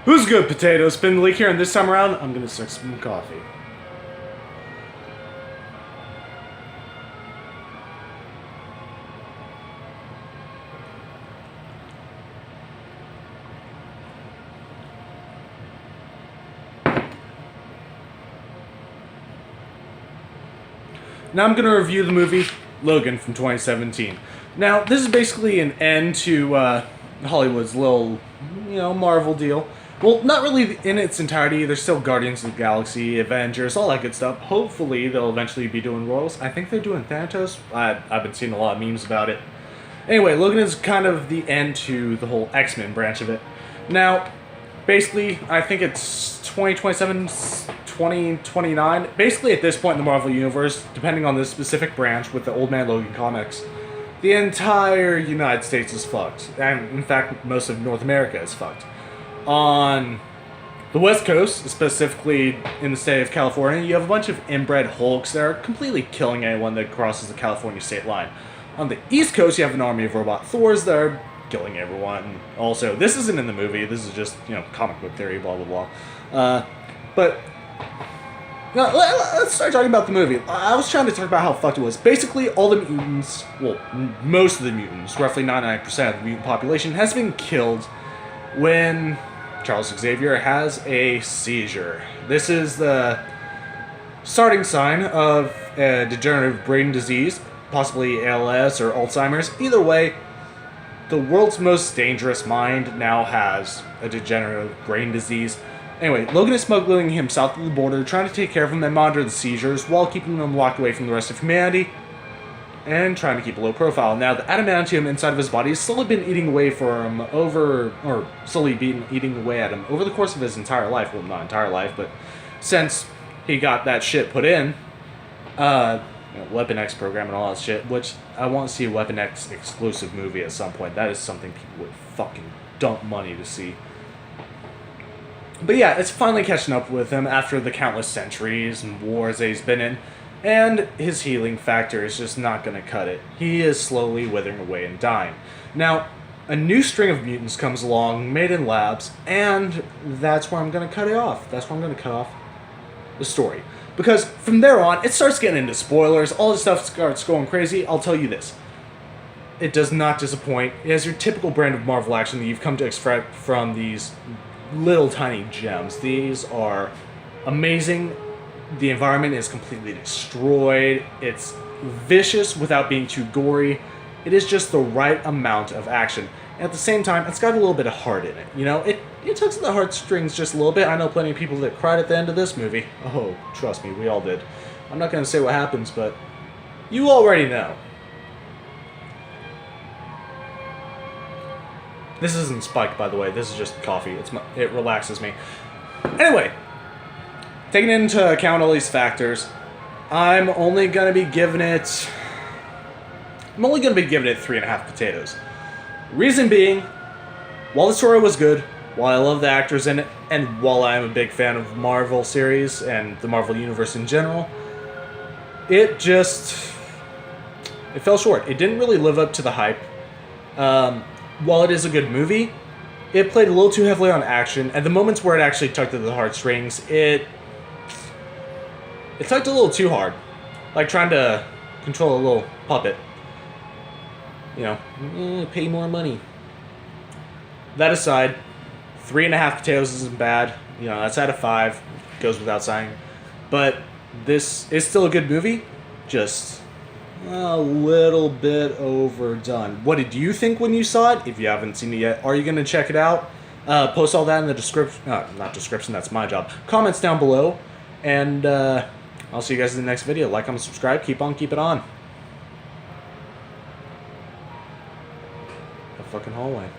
Who's good, potato? Spin the leak here, and this time around, I'm gonna suck some coffee. Now I'm gonna review the movie Logan from 2017. Now, this is basically an end to Hollywood's little, Marvel deal. Well, not really in its entirety. There's still Guardians of the Galaxy, Avengers, all that good stuff. Hopefully, they'll eventually be doing roles. I think they're doing Thanatos. I've been seeing a lot of memes about it. Anyway, Logan is kind of the end to the whole X-Men branch of it. Now, basically, I think it's 2027, 2029. Basically, at this point in the Marvel Universe, depending on the specific branch with the Old Man Logan comics, the entire United States is fucked. And, in fact, most of North America is fucked. On the West Coast, specifically in the state of California, you have a bunch of inbred Hulks that are completely killing anyone that crosses the California state line. On the East Coast, you have an army of robot Thors that are killing everyone. Also, this isn't in the movie. This is just, comic book theory, blah, blah, blah. But now, let's start talking about the movie. I was trying to talk about how fucked it was. Basically, all the mutants, well, most of the mutants, roughly 99% of the mutant population, has been killed when Charles Xavier has a seizure. This is the starting sign of a degenerative brain disease, possibly ALS or Alzheimer's. Either way, the world's most dangerous mind now has a degenerative brain disease. Anyway, Logan is smuggling him south of the border, trying to take care of him and monitor the seizures while keeping him locked away from the rest of humanity and trying to keep a low profile. Now, the adamantium inside of his body has slowly been eating away eating away at him over the course of his entire life. Well, not entire life, but since he got that shit put in, Weapon X program and all that shit, which I want to see a Weapon X exclusive movie at some point. That is something people would fucking dump money to see. But yeah, it's finally catching up with him after the countless centuries and wars that he's been in, and his healing factor is just not going to cut it. He is slowly withering away and dying. Now, a new string of mutants comes along, made in labs, and that's where I'm going to cut it off. That's where I'm going to cut off the story. Because from there on, it starts getting into spoilers, all this stuff starts going crazy. I'll tell you this. It does not disappoint. It has your typical brand of Marvel action that you've come to expect from these little tiny gems. These are amazing. The environment is completely destroyed. It's vicious without being too gory. It is just the right amount of action. And at the same time, it's got a little bit of heart in it. It tugs at the heartstrings just a little bit. I know plenty of people that cried at the end of this movie. Oh, trust me, we all did. I'm not going to say what happens, but you already know. This isn't spiked, by the way. This is just coffee. It relaxes me. Anyway, taking into account all these factors, I'm only going to be giving it 3.5 potatoes. Reason being, while the story was good, while I love the actors in it, and while I am a big fan of Marvel series and the Marvel Universe in general, it fell short. It didn't really live up to the hype. While it is a good movie, it played a little too heavily on action. At the moments where it actually tugged at the heartstrings, it tugged a little too hard. Like trying to control a little puppet. Pay more money. That aside, 3.5 potatoes isn't bad. That's out of 5. Goes without saying. But this is still a good movie. Just a little bit overdone. What did you think when you saw it? If you haven't seen it yet, are you going to check it out? Post all that in the description. Not description, that's my job. Comments down below. And I'll see you guys in the next video. Like, comment, subscribe. Keep on, keep it on. The fucking hallway.